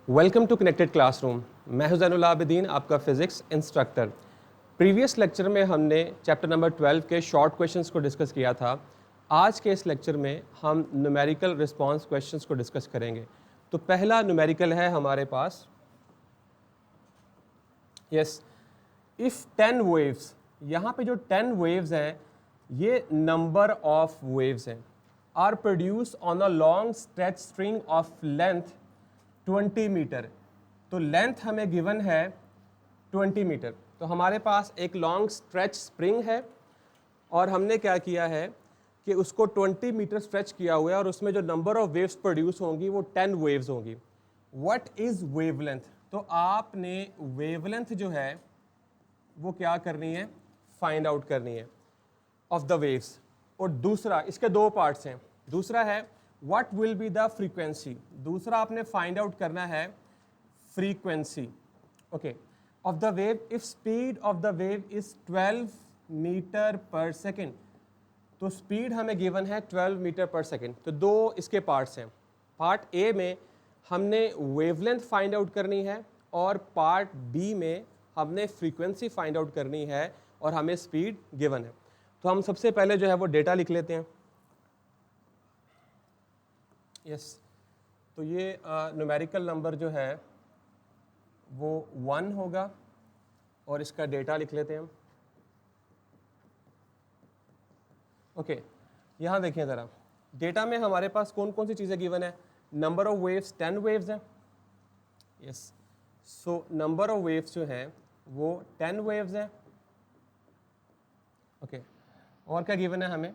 Welcome to connected classroom. मैं हूं ज़ैनुल आबिदीन, आपका फ़िज़िक्स इंस्ट्रक्टर। प्रीवियस लेक्चर में हमने चैप्टर नंबर 12 के शॉर्ट क्वेश्चंस को डिस्कस किया था। आज के इस लेक्चर में हम न्यूमेरिकल रिस्पांस क्वेश्चंस को डिस्कस करेंगे। तो पहला न्यूमेरिकल है हमारे पास, यस, इफ़ 10 वेव्स, यहाँ पे जो 10 वेव्स हैं ये नंबर ऑफ वेव्स हैं, are produce on a long stretch string of length 20 metre. तो लेंथ हमें गिवन है 20 मीटर। तो हमारे पास एक लॉन्ग स्ट्रेच स्प्रिंग है और हमने क्या किया है कि उसको 20 मीटर स्ट्रेच किया हुआ है और उसमें जो नंबर ऑफ वेव्स प्रोड्यूस होंगी वो 10 वेव्स होंगी। What is wavelength? तो आपने वेवलेंथ जो है वो क्या करनी है, फाइंड आउट करनी है ऑफ द वेव्स। और दूसरा, इसके दो पार्ट्स हैं। दूसरा है what will be the frequency. दूसरा आपने फाइंड आउट करना है frequency, okay, of the wave if speed of the wave is 12 metre पर सेकेंड। तो स्पीड हमें गिवन है 12 मीटर पर सेकेंड। तो दो इसके पार्ट्स हैं। पार्ट ए में हमने वेवलेंथ फाइंड आउट करनी है और पार्ट बी में हमने फ्रीक्वेंसी फाइंड आउट करनी है और हमें स्पीड गिवन है। तो हम सबसे पहले जो है वो डेटा लिख लेते हैं। यस, तो ये न्यूमेरिकल नंबर जो है वो 1 होगा और इसका डेटा लिख लेते हैं हम। ओके, यहाँ देखिए ज़रा, डेटा में हमारे पास कौन कौन सी चीज़ें गिवन है। नंबर ऑफ वेव्स 10 वेव्स हैं, yes. So number of waves जो हैं वो 10 वेव्स हैं, ओके। और क्या गिवन है हमें,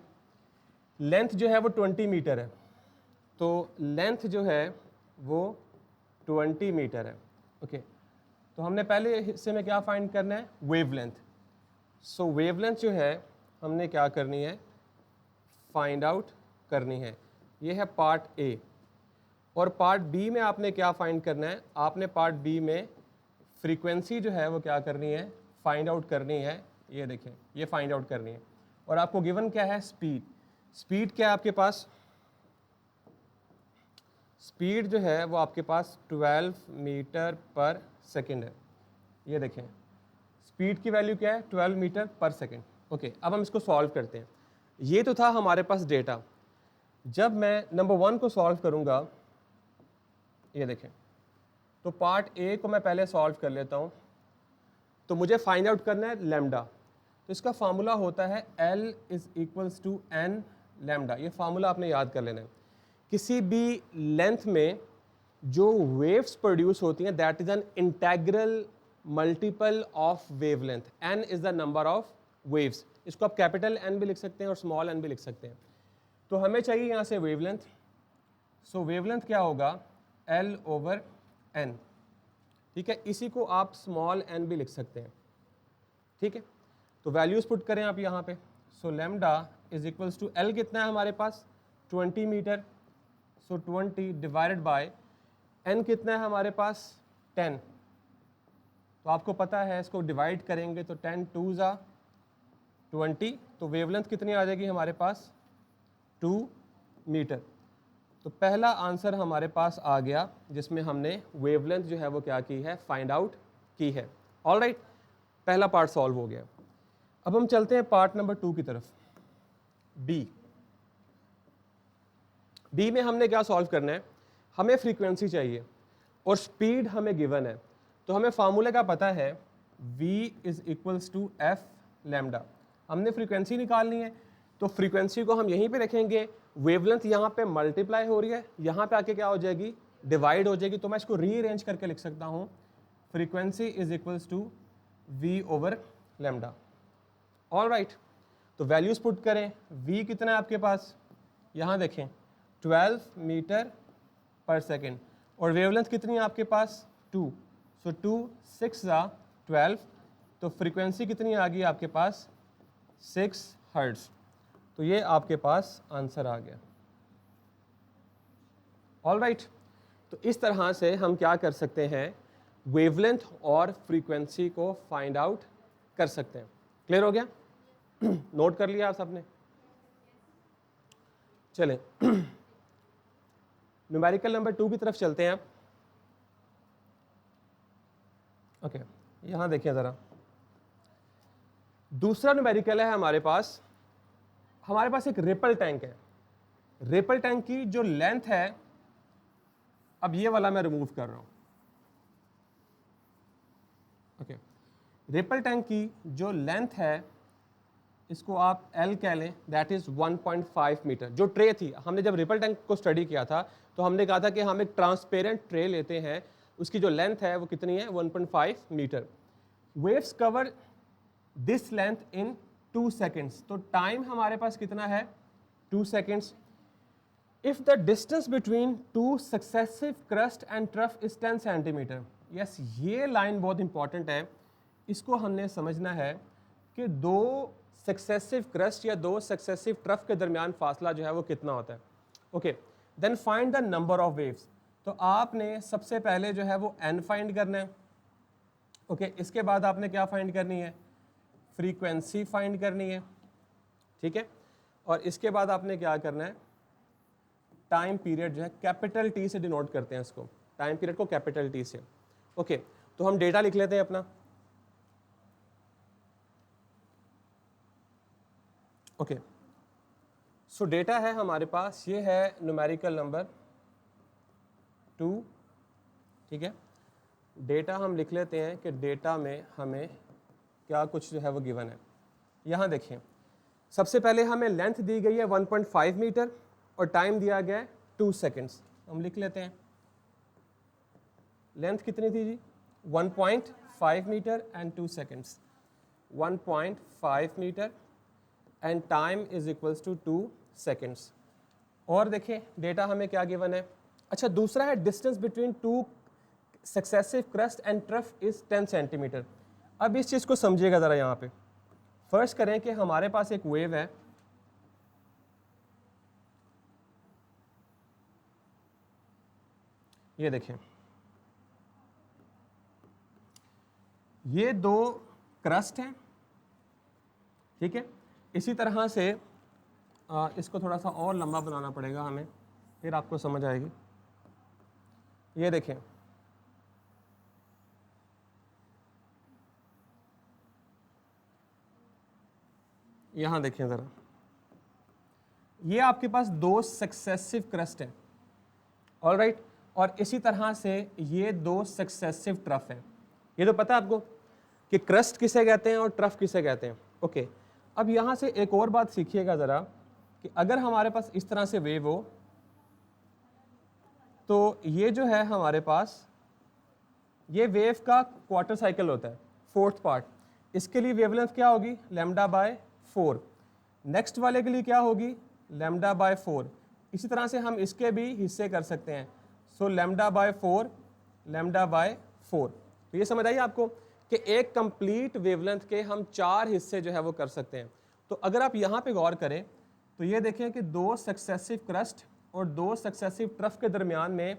लेंथ जो है वो 20 मीटर है। तो लेंथ जो है वो 20 मीटर है, ओके। तो हमने पहले हिस्से में क्या फाइंड करना है, वेवलेंथ। सो वेवलेंथ जो है हमने क्या करनी है, फाइंड आउट करनी है। ये है पार्ट ए। और पार्ट बी में आपने क्या फाइंड करना है, आपने पार्ट बी में फ्रीक्वेंसी जो है वो क्या करनी है, फाइंड आउट करनी है। ये देखें, ये फाइंड आउट करनी है। और आपको गिवन क्या है, स्पीड। स्पीड क्या है आपके पास, स्पीड जो है वो आपके पास 12 मीटर पर सेकेंड है। ये देखें, स्पीड की वैल्यू क्या है, 12 मीटर पर सेकेंड, ओके। अब हम इसको सॉल्व करते हैं। ये तो था हमारे पास डेटा। जब मैं नंबर 1 को सॉल्व करूंगा, ये देखें, तो पार्ट ए को मैं पहले सॉल्व कर लेता हूं। तो मुझे फाइंड आउट करना है लैम्डा। तो इसका फार्मूला होता है L is equals to n lambda. ये फार्मूला आपने याद कर लेना है। किसी भी लेंथ में जो वेव्स प्रोड्यूस होती हैं that is an integral multiple of wavelength. n is the number of waves. इसको आप कैपिटल N भी लिख सकते हैं और स्मॉल n भी लिख सकते हैं। तो हमें चाहिए यहाँ से वेवलेंथ। सो वेवलेंथ क्या होगा, L ओवर n, ठीक है। इसी को आप स्मॉल n भी लिख सकते हैं, ठीक है। तो वैल्यूज पुट करें आप यहाँ पे। So lambda is equals to L कितना है हमारे पास, 20 मीटर। सो 20 डिवाइडेड बाय n कितना है हमारे पास, 10। तो आपको पता है इसको डिवाइड करेंगे तो 10 2 ज़ा 20। तो वेवलेंथ कितनी आ जाएगी हमारे पास, 2 मीटर। तो पहला आंसर हमारे पास आ गया जिसमें हमने वेवलेंथ जो है वो क्या की है, फाइंड आउट की है। ऑलराइट, पहला पार्ट सॉल्व हो गया। अब हम चलते हैं पार्ट नंबर 2 की तरफ, बी। बी में हमने क्या सॉल्व करना है, हमें फ्रीक्वेंसी चाहिए और स्पीड हमें गिवन है। तो हमें फार्मूले का पता है, v is equals to f lambda. हमने फ्रीक्वेंसी निकालनी है तो फ्रीक्वेंसी को हम यहीं पे रखेंगे। वेवलेंथ यहाँ पे मल्टीप्लाई हो रही है, यहाँ पे आके क्या हो जाएगी, डिवाइड हो जाएगी। तो मैं इसको रीअरेंज करके लिख सकता हूँ, frequency is equals to v over lambda. All right, तो वैल्यूज पुट करें। v कितना है आपके पास, यहाँ देखें 12 मीटर पर सेकेंड। और वेवलेंथ कितनी है आपके पास, 2। सो 2 6 ज़ा 12। तो फ्रीक्वेंसी कितनी आ गई आपके पास, 6 हर्ट्ज। तो ये आपके पास आंसर आ गया। ऑल राइट, तो इस तरह से हम क्या कर सकते हैं, वेवलेंथ और फ्रीक्वेंसी को फाइंड आउट कर सकते हैं। क्लियर हो गया, नोट कर लिया आप सबने। चलें न्यूमेरिकल नंबर 2 की तरफ चलते हैं। ओके, यहाँ देखिए ज़रा, दूसरा न्यूमेरिकल है हमारे पास एक रिपल टैंक है। रिपल टैंक की जो लेंथ है, अब ये वाला मैं रिमूव कर रहा हूँ। ओके, रिपल टैंक की जो लेंथ है इसको आप L कह लें, दैट इज 1.5 मीटर। जो ट्रे थी, हमने जब रिपल टैंक को स्टडी किया था तो हमने कहा था कि हम एक ट्रांसपेरेंट ट्रे लेते हैं, उसकी जो लेंथ है वो कितनी है, 1.5 metre. Waves cover this length in 2 seconds, तो टाइम हमारे पास कितना है, 2 seconds. If the distance between two successive crest and trough is 10 centimetre. Yes, ये लाइन बहुत इंपॉर्टेंट है, इसको हमने समझना है कि दो सक्सेसिव क्रस्ट या दो सक्सेसिव ट्रफ के दरमियान फासला जो है वो कितना होता है। Okay, then find the number of waves. तो आपने सबसे पहले जो है वो n फाइंड करना है। ओके, इसके बाद आपने क्या फाइंड करनी है, फ्रीक्वेंसी फाइंड करनी है, ठीक है। और इसके बाद आपने क्या करना है, टाइम पीरियड जो है कैपिटल T से डिनोट करते हैं इसको, टाइम पीरियड को कैपिटल T से। ओके, तो हम डेटा लिख लेते हैं अपना। ओके, सो डेटा है हमारे पास, ये है न्यूमेरिकल नंबर 2, ठीक है। डेटा हम लिख लेते हैं कि डेटा में हमें क्या कुछ जो है वो गिवन है। यहाँ देखिए, सबसे पहले हमें लेंथ दी गई है 1.5 मीटर और टाइम दिया गया है 2 सेकेंड्स। हम लिख लेते हैं, लेंथ कितनी थी जी, 1.5 metre and 2 seconds, 1.5 metre and time is equals to 2 seconds. और देखिए डेटा हमें क्या गिवन है। अच्छा, दूसरा है distance between two successive crest and trough is 10 centimetre. अब इस चीज़ को समझिएगा ज़रा, यहाँ पे फर्ज करें कि हमारे पास एक वेव है, ये देखें, ये दो क्रस्ट हैं, ठीक है। इसी तरह से इसको थोड़ा सा और लंबा बनाना पड़ेगा हमें, फिर आपको समझ आएगी। ये देखें, यहाँ देखें ज़रा, ये आपके पास दो सक्सेसिव क्रस्ट हैं, ऑलराइट, और इसी तरह से ये दो सक्सेसिव ट्रफ हैं। ये तो पता है आपको कि क्रस्ट किसे कहते हैं और ट्रफ किसे कहते हैं। ओके, अब यहाँ से एक और बात सीखिएगा ज़रा कि अगर हमारे पास इस तरह से वेव हो तो ये जो है हमारे पास, ये वेव का क्वार्टर साइकिल होता है, 4th पार्ट। इसके लिए वेवलेंथ क्या होगी, λ/4। नेक्स्ट वाले के लिए क्या होगी, λ/4। इसी तरह से हम इसके भी हिस्से कर सकते हैं, सो λ/4, λ/4। तो ये समझ आइए आपको कि एक कंप्लीट वेवलेंथ के हम 4 हिस्से जो है वो कर सकते हैं। तो अगर आप यहाँ पे गौर करें तो ये देखें कि दो सक्सेसिव क्रस्ट और दो सक्सेसिव ट्रफ के दरमियान में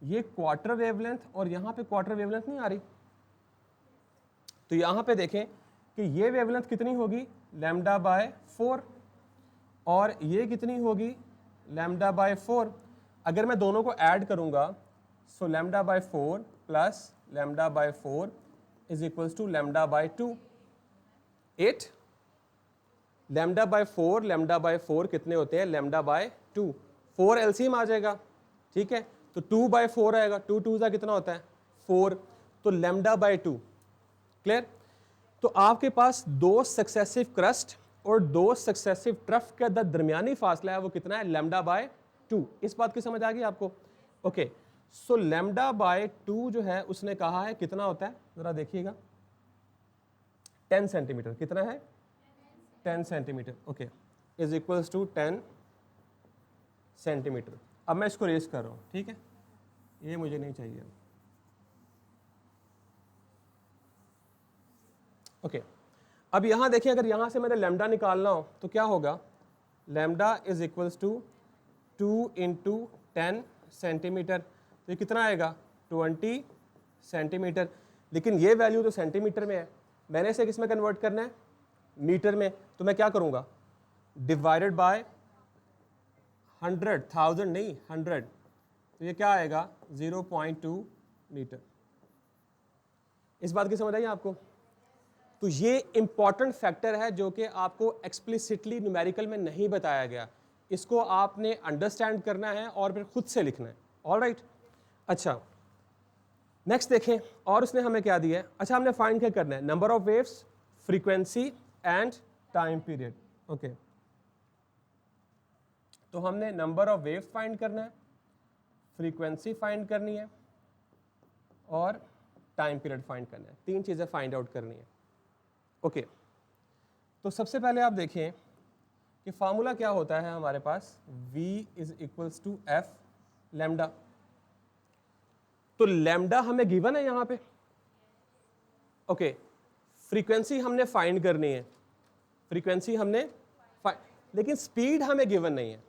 ये क्वार्टर वेवलेंथ और यहाँ पे क्वार्टर वेवलेंथ नहीं आ रही। तो यहाँ पे देखें कि ये वेवलेंथ कितनी होगी, λ/4, और ये कितनी होगी, λ/4। अगर मैं दोनों को ऐड करूँगा, सो λ/4 प्लस λ/4 इज इक्वल्स टू λ/2। 8 λ/4 कितने होते हैं, λ/2। 4 एलसीएम आ जाएगा, ठीक है, तो 2/4 आएगा, 2 2 का कितना होता है, 4, तो λ/2। क्लियर। तो आपके पास दो सक्सेसिव क्रस्ट और दो सक्सेसिव ट्रफ के दरमियानी फासला है वो कितना है, λ/2। इस बात की समझ आ गई आपको। ओके, सो λ/2 जो है उसने कहा है कितना होता है, जरा देखिएगा, 10 सेंटीमीटर। कितना है, 10 centimetre. Okay, is equals to 10 centimetre. अब मैं इसको रेस कर रहा हूँ, ठीक है, ये मुझे नहीं चाहिए। ओके, अब यहाँ देखिए, अगर यहाँ से मैंने लैम्डा निकालना हो तो क्या होगा, lambda is equals to 2 × 10 centimetre. तो ये कितना आएगा, 20 सेंटीमीटर। लेकिन ये वैल्यू तो सेंटीमीटर में है, मैंने इसे किस में कन्वर्ट करना है, मीटर में। तो मैं क्या करूँगा, डिवाइडेड बाय 100, 1000 नहीं 100, तो ये क्या आएगा, 0.2 मीटर। इस बात की समझ आई आपको? तो ये इंपॉर्टेंट फैक्टर है जो कि आपको एक्सप्लिसिटली न्यूमेरिकल में नहीं बताया गया, इसको आपने अंडरस्टैंड करना है और फिर खुद से लिखना है। ऑलराइट, अच्छा नेक्स्ट देखें, और उसने हमें क्या दिया है? अच्छा, हमने फाइंड क्या करना है? Number of waves, frequency and time period. Okay, तो हमने नंबर ऑफ वेव्स फाइंड करना है, फ्रीक्वेंसी फाइंड करनी है और टाइम पीरियड फाइंड करना है। 3 चीज़ें फाइंड आउट करनी है। ओके, तो सबसे पहले आप देखें कि फार्मूला क्या होता है हमारे पास, V is equals to f lambda. तो लैम्डा हमें गिवन है यहाँ पे। ओके, फ्रीक्वेंसी हमने फाइंड करनी है, फ्रीक्वेंसी हमने लेकिन स्पीड हमें गिवन नहीं है,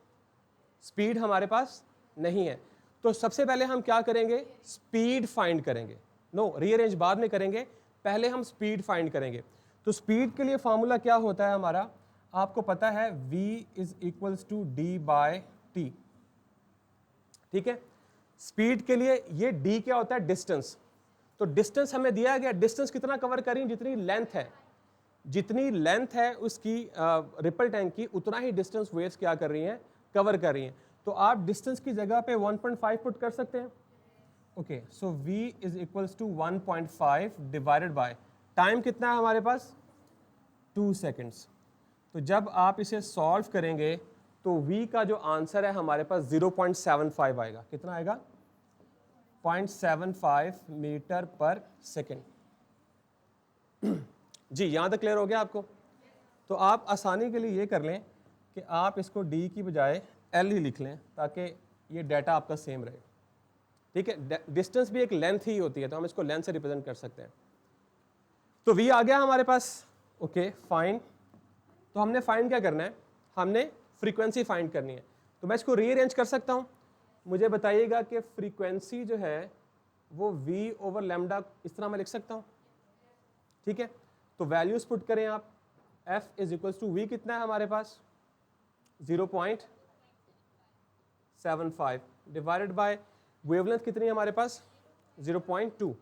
स्पीड हमारे पास नहीं है। तो सबसे पहले हम क्या करेंगे? स्पीड फाइंड करेंगे। नो, रीअरेंज बाद में करेंगे, पहले हम स्पीड फाइंड करेंगे। तो स्पीड के लिए फॉर्मूला क्या होता है हमारा? आपको पता है v is equals to d by t. ठीक है, स्पीड के लिए ये d क्या होता है? डिस्टेंस। तो डिस्टेंस हमें दिया गया, डिस्टेंस कितना कवर करें? जितनी लेंथ है, जितनी लेंथ है उसकी रिपल टैंक की, उतना ही डिस्टेंस वेव्स क्या कर रही हैं? कवर कर रही हैं। तो आप डिस्टेंस की जगह पे 1.5 पुट कर सकते हैं। Okay, so v is equals to 1.5 divided by time कितना है हमारे पास? 2 सेकेंड्स। तो जब आप इसे सॉल्व करेंगे तो v का जो आंसर है हमारे पास 0.75 आएगा। कितना आएगा? 0.75 मीटर पर सेकेंड। जी, यहाँ तक क्लियर हो गया आपको? तो आप आसानी के लिए ये कर लें कि आप इसको d की बजाय l ही लिख लें ताकि ये डाटा आपका सेम रहे। ठीक है, डिस्टेंस भी एक लेंथ ही होती है, तो हम इसको लेंथ से रिप्रेजेंट कर सकते हैं। तो v आ गया हमारे पास। Okay, fine. तो हमने फाइंड क्या करना है? हमने फ्रीक्वेंसी फाइंड करनी है। तो मैं इसको रीअरेंज कर सकता हूँ। मुझे बताइएगा कि फ्रीक्वेंसी जो है वो v ओवर लैम्डा इस तरह मैं लिख सकता हूँ। ठीक है, तो वैल्यूज पुट करें आप। f is equals to v कितना है हमारे पास? 0.75 डिवाइडेड बाय वेवलेंथ कितनी है हमारे पास? 0.2।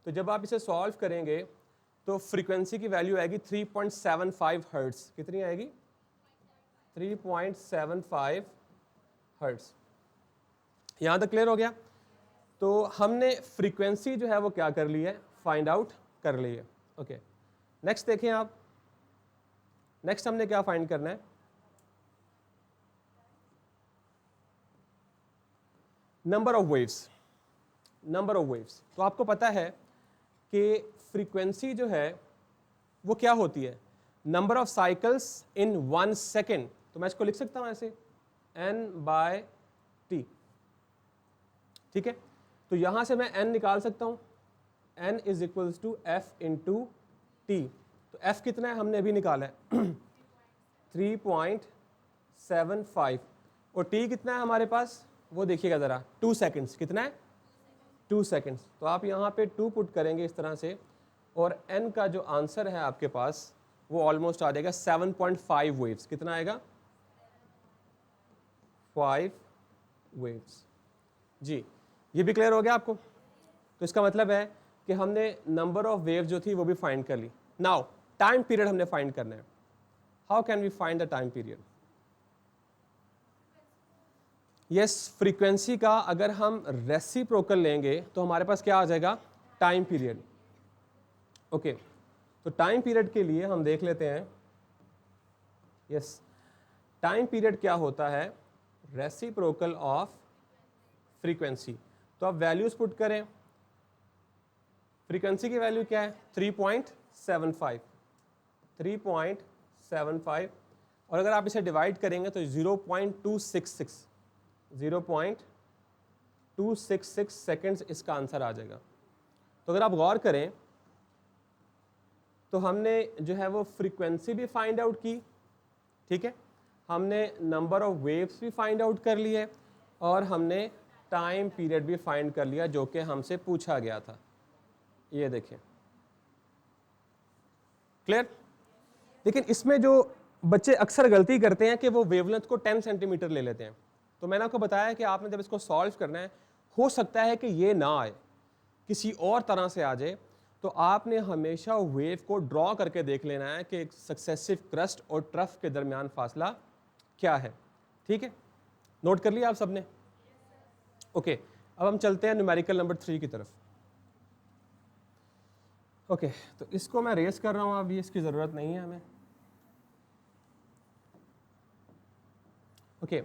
तो जब आप इसे सॉल्व करेंगे तो फ्रीक्वेंसी की वैल्यू आएगी 3.75 हर्ट्ज। कितनी आएगी? 3.75 हर्ट्ज। यहाँ तक क्लियर हो गया? तो हमने फ्रीक्वेंसी जो है वो क्या कर ली है? फाइंड आउट कर ली है। ओके, नेक्स्ट देखें आप। नेक्स्ट हमने क्या फाइंड करना है? Number of waves. Number of waves, तो आपको पता है कि फ्रीक्वेंसी जो है वो क्या होती है? Number of cycles in 1 second. तो मैं इसको लिख सकता हूं ऐसे, n/t। ठीक है, तो यहां से मैं n निकाल सकता हूं। n is equals to f into t. तो f कितना है? हमने अभी निकाला है 3.75 और t कितना है हमारे पास? वो देखिएगा ज़रा, 2 सेकेंड्स। कितना है? 2 सेकेंड्स। तो आप यहाँ पे 2 पुट करेंगे इस तरह से, और n का जो आंसर है आपके पास वो ऑलमोस्ट आ जाएगा 7.5 वेव्स। कितना आएगा? 5 वेव्स। जी, ये भी क्लियर हो गया आपको? तो इसका मतलब है कि हमने नंबर ऑफ वेव जो थी वो भी फाइंड कर ली। नाउ टाइम पीरियड हमने फाइंड करना है। How can we find the time period? Yes, frequency का अगर हम रेसिप्रोकल लेंगे तो हमारे पास क्या आ जाएगा? Time period. ओके, तो टाइम पीरियड के लिए हम देख लेते हैं। यस, टाइम पीरियड क्या होता है? Reciprocal of frequency. तो आप वैल्यूज पुट करें। फ्रीक्वेंसी की वैल्यू क्या है? 3.75। और अगर आप इसे डिवाइड करेंगे तो 0.266 सेकेंड्स इसका आंसर आ जाएगा। तो अगर आप गौर करें तो हमने जो है वो फ्रीक्वेंसी भी फाइंड आउट की। ठीक है, हमने नंबर ऑफ वेव्स भी फाइंड आउट कर लिए और हमने टाइम पीरियड भी फाइंड कर लिया जो कि हमसे पूछा गया था। ये देखें, क्लियर? लेकिन इसमें जो बच्चे अक्सर गलती करते हैं कि वो वेवलेंथ को 10 सेंटीमीटर ले लेते हैं। तो मैंने आपको बताया कि आपने जब इसको सॉल्व करना है, हो सकता है कि ये ना आए किसी और तरह से आ जाए, तो आपने हमेशा वेव को ड्रॉ करके देख लेना है कि सक्सेसिव क्रस्ट और ट्रफ के दरमियान फासला क्या है। ठीक है, नोट कर लिया आप सबने? ओके, अब हम चलते हैं न्यूमेरिकल नंबर 3 की तरफ। ओके, तो इसको मैं रेस कर रहा हूँ, अभी इसकी ज़रूरत नहीं है हमें। ओके,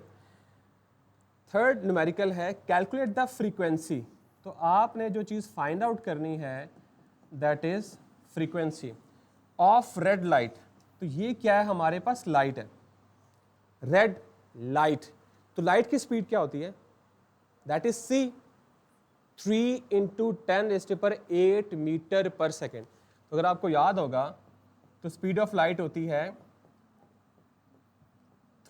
थर्ड न्यूमेरिकल है कैलकुलेट द फ्रीक्वेंसी। तो आपने जो चीज़ फाइंड आउट करनी है that is frequency of red light. तो ये क्या है, हमारे पास लाइट है, रेड लाइट। तो लाइट की स्पीड क्या होती है? दैट इज c, 3 × 10⁸ मीटर पर सेकेंड। तो अगर आपको याद होगा तो स्पीड ऑफ लाइट होती है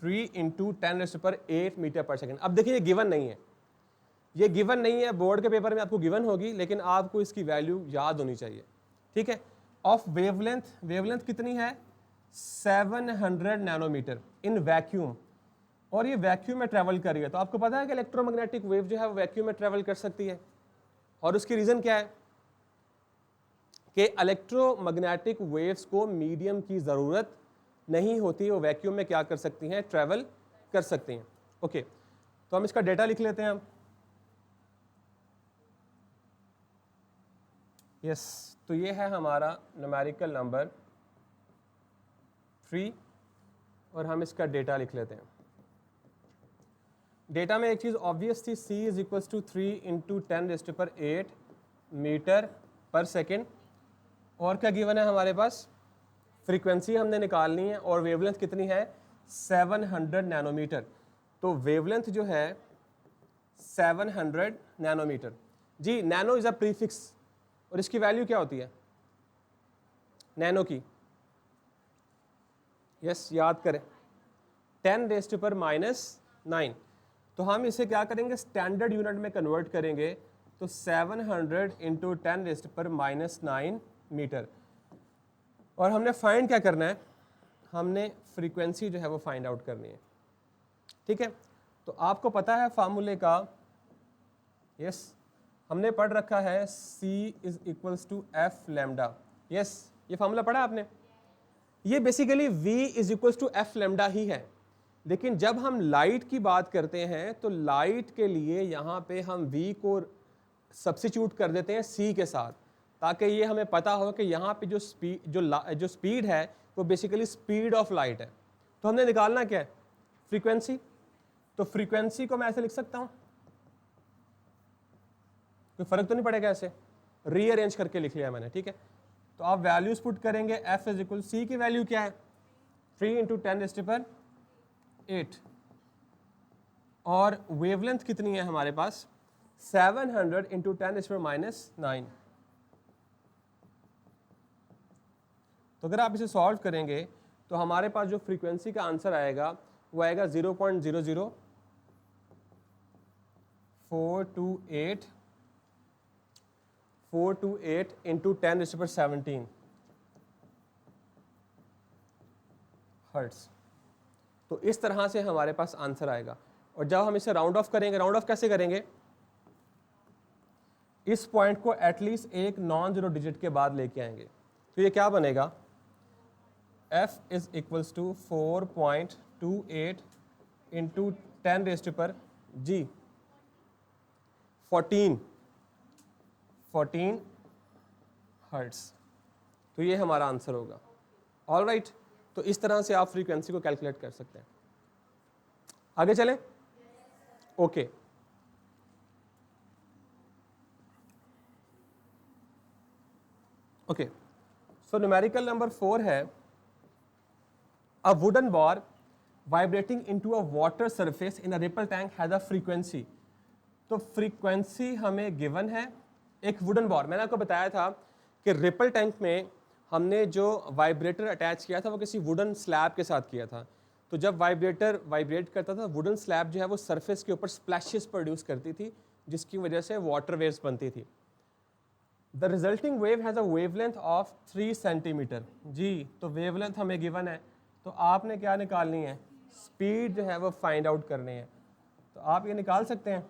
3 × 10⁸ मीटर पर सेकेंड। अब देखिए, ये गिवन नहीं है, ये गिवन नहीं है, बोर्ड के पेपर में आपको गिवन होगी, लेकिन आपको इसकी वैल्यू याद होनी चाहिए। ठीक है, ऑफ वेवलेंथ, वेवलेंथ कितनी है? 700 नैनोमीटर इन वैक्यूम, और ये वैक्यूम में ट्रैवल कर रही है। तो आपको पता है कि इलेक्ट्रोमैग्नेटिक वेव जो है वो वैक्यूम में ट्रैवल कर सकती है, और उसकी रीज़न क्या है कि इलेक्ट्रोमैग्नेटिक वेव्स को मीडियम की ज़रूरत नहीं होती, वो वैक्यूम में क्या कर सकती हैं? ट्रैवल कर सकती हैं। ओके, तो हम इसका डेटा लिख लेते हैं हम। यस, तो ये है हमारा न्यूमेरिकल नंबर 3, और हम इसका डेटा लिख लेते हैं। डेटा में एक चीज़ ऑब्वियस थी, c = 3 × 10⁸ मीटर पर सेकेंड। और क्या गिवन है हमारे पास? फ्रीक्वेंसी हमने निकालनी है, और वेवलेंथ कितनी है? 700 नैनोमीटर। तो वेवलेंथ जो है 700 नैनोमीटर। जी, नैनो इज़ अ प्रीफिक्स, और इसकी वैल्यू क्या होती है नैनो की? यस, याद करें, 10⁻⁹ तो हम इसे क्या करेंगे? स्टैंडर्ड यूनिट में कन्वर्ट करेंगे, तो 700 × 10⁻⁹ मीटर। और हमने फाइंड क्या करना है? हमने फ्रीक्वेंसी जो है वो फाइंड आउट करनी है। ठीक है, तो आपको पता है फार्मूले का? यस, हमने पढ़ रखा है c = f लैम्डा। यस, ये फार्मूला पढ़ा आपने? ये बेसिकली v = f लैम्डा ही है, लेकिन जब हम लाइट की बात करते हैं तो लाइट के लिए यहाँ पे हम v को सब्स्टिट्यूट कर देते हैं c के साथ, ताकि ये हमें पता हो कि यहाँ पे जो स्पीड है वो बेसिकली स्पीड ऑफ लाइट है। तो हमने निकालना क्या है? फ्रीक्वेंसी। तो फ्रीक्वेंसी को मैं ऐसे लिख सकता हूँ, कोई फर्क तो नहीं पड़ेगा, ऐसे रीअरेंज करके लिख लिया मैंने। ठीक है, तो आप वैल्यूज पुट करेंगे, f = c की वैल्यू क्या है? 3 × 10⁸, और वेवलेंथ कितनी है हमारे पास? 700 × 10⁻⁹। तो अगर आप इसे सॉल्व करेंगे तो हमारे पास जो फ्रीक्वेंसी का आंसर आएगा वो आएगा 0.00428 × 10⁻17 हर्ट्ज। तो इस तरह से हमारे पास आंसर आएगा। और जब हम इसे राउंड ऑफ करेंगे, राउंड ऑफ कैसे करेंगे? इस पॉइंट को एटलीस्ट एक नॉन जीरो डिजिट के बाद लेके आएंगे। तो ये क्या बनेगा? f = 4.28 × 10⁻14 hertz. तो ये हमारा आंसर होगा। ऑल राइट, तो इस तरह से आप फ्रीक्वेंसी को कैलकुलेट कर सकते हैं। आगे चलें? Okay, okay, so numerical number 4 है a wooden ball vibrating into a water surface in a ripple tank has a frequency. तो फ्रीक्वेंसी हमें गिवन है। एक वुडन बॉल, मैंने आपको बताया था कि रिपल टैंक में हमने जो वाइब्रेटर अटैच किया था वो किसी वुडन स्लैब के साथ किया था। तो जब वाइब्रेटर वाइब्रेट करता था, वुडन स्लैब जो है वो सरफेस के ऊपर स्प्लैशेस प्रोड्यूस करती थी, जिसकी वजह से वाटर वेव्स बनती थी। The resulting wave has a wavelength of 3 centimetre. जी, तो वेवलेंथ हमें गिवन है, तो आपने क्या निकालनी है? स्पीड जो है वो फाइंड आउट करनी है। तो आप ये निकाल सकते हैं।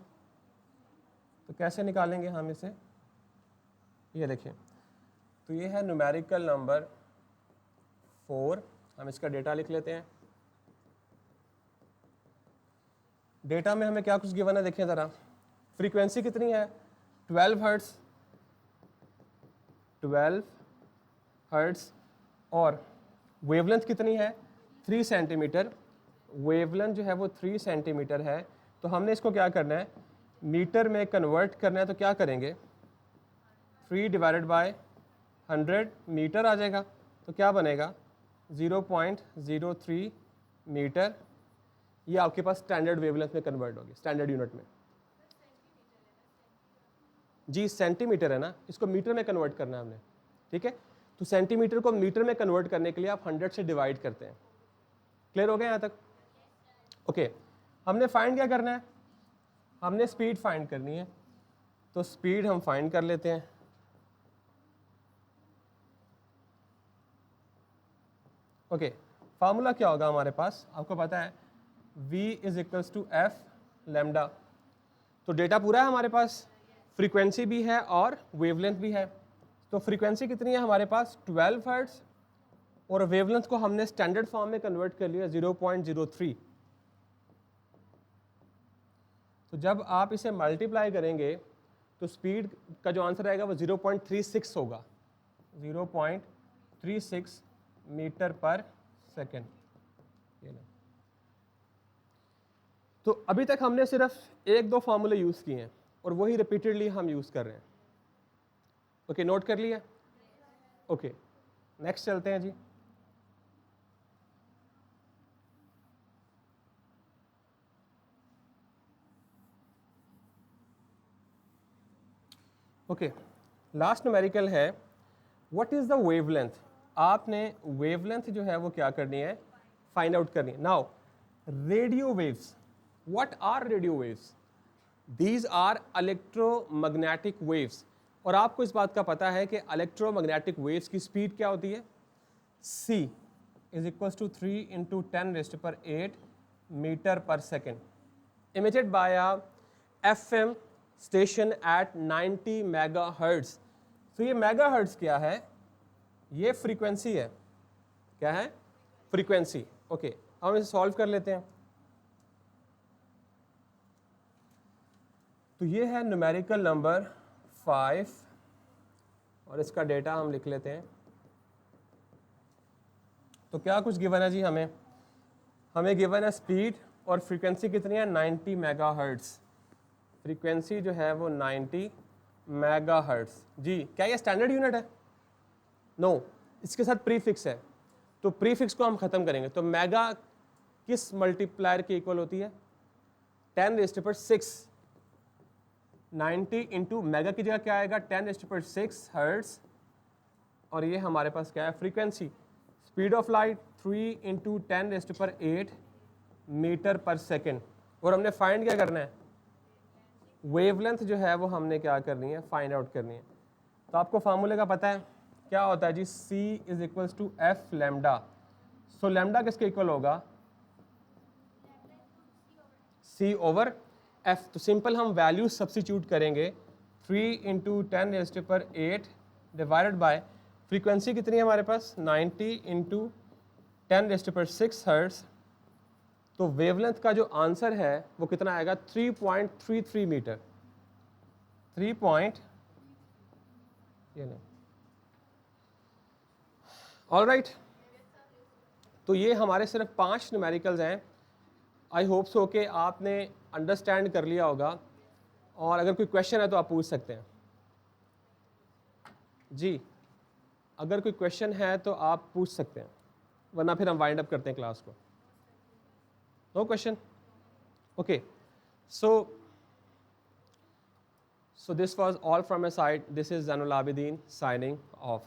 तो कैसे निकालेंगे हम इसे? ये देखिए, तो ये है न्यूमेरिकल नंबर 4। हम इसका डेटा लिख लेते हैं। डेटा में हमें क्या कुछ गिवन है, देखिए ज़रा। फ्रीक्वेंसी कितनी है, 12 हर्ट्स, 12 हर्ट्स, और वेवलेंथ कितनी है, 3 सेंटीमीटर। वेवलेंथ जो है वो 3 सेंटीमीटर है। तो हमने इसको क्या करना है, मीटर में कन्वर्ट करना है। तो क्या करेंगे, 3 डिवाइडेड बाय 100 मीटर आ जाएगा। तो क्या बनेगा, 0.03 मीटर। ये आपके पास स्टैंडर्ड वेवलेंथ में कन्वर्ट होगी, स्टैंडर्ड यूनिट में। जी सेंटीमीटर है ना, इसको मीटर में कन्वर्ट करना है हमने, ठीक है। तो सेंटीमीटर को मीटर में कन्वर्ट करने के लिए आप 100 से डिवाइड करते हैं। क्लियर हो गया यहाँ तक? ओके, हमने फाइंड क्या करना है, हमने स्पीड फाइंड करनी है। तो स्पीड हम फाइंड कर लेते हैं। ओके, फार्मूला क्या होगा हमारे पास, आपको पता है, v is equals to f lambda. तो डेटा पूरा है हमारे पास, फ्रीक्वेंसी भी है और वेवलेंथ भी है। तो फ्रीक्वेंसी कितनी है हमारे पास, 12 हर्ट्ज, और वेवलेंथ को हमने स्टैंडर्ड फॉर्म में कन्वर्ट कर लिया 0.03। तो जब आप इसे मल्टीप्लाई करेंगे तो स्पीड का जो आंसर आएगा वो 0.36 होगा, 0.36 मीटर पर सेकेंड। तो अभी तक हमने सिर्फ 1-2 फार्मूले यूज़ किए हैं और वही रिपीटेडली हम यूज़ कर रहे हैं। ओके, नोट कर लिया? ओके, नेक्स्ट चलते हैं जी। ओके, लास्ट न्यूमेरिकल है, व्हाट इज द वेवलेंथ। आपने वेवलेंथ जो है वो क्या करनी है, फाइंड आउट करनी है। Now radio waves, what are radio waves, these are electromagnetic waves. और आपको इस बात का पता है कि इलेक्ट्रोमैग्नेटिक वेव्स की स्पीड क्या होती है, c is equals to 3 into 10⁸ metre पर second, emitted by a FM station at 90 megahertz. तो ये मेगाहर्ट्ज क्या है, ये फ्रीक्वेंसी है। क्या है, फ्रीक्वेंसी। ओके, हम इसे सॉल्व कर लेते हैं। तो ये है न्यूमेरिकल नंबर 5 और इसका डेटा हम लिख लेते हैं। तो क्या कुछ गिवन है जी, हमें गिवन है स्पीड और फ्रीक्वेंसी कितनी है, 90 मेगाहर्ट्ज। फ्रीक्वेंसी जो है वो 90 मेगाहर्ट्ज। जी, क्या ये स्टैंडर्ड यूनिट है? नो, इसके साथ प्रीफिक्स है। तो प्रीफिक्स को हम ख़त्म करेंगे। तो मेगा किस मल्टीप्लायर की इक्वल होती है, 10⁶। 90 इंटू मेगा की जगह क्या आएगा, 10⁶ हर्ट्ज। और ये हमारे पास क्या है, frequency. Speed of light 3 into 10⁸ metre पर सेकेंड। और हमने फाइंड क्या करना है, वेवलेंथ जो है वो हमने क्या करनी है, फाइंड आउट करनी है। तो आपको फार्मूले का पता है क्या होता है जी, c is equals to f lambda. So lambda किसके इक्वल होगा, c ओवर f। तो सिंपल हम वैल्यू सब्स्टिट्यूट करेंगे, 3 इंटू 10⁸ डिवाइडेड बाय फ्रीक्वेंसी कितनी है हमारे पास, 90 इंटू 10⁶ हर्ट्ज। तो वेवलेंथ का जो आंसर है वो कितना आएगा, 3.33 मीटर। 3. ये नहीं, ऑल राइट। तो ये हमारे सिर्फ 5 न्यूमेरिकल्स हैं। आई होप सो कि आपने अंडरस्टैंड कर लिया होगा, और अगर कोई क्वेश्चन है तो आप पूछ सकते हैं जी। अगर कोई क्वेश्चन है तो आप पूछ सकते हैं, वरना फिर हम वाइंड अप करते हैं क्लास को। No question? Okay, so this was all from my side. This is Zainul Abidin signing off.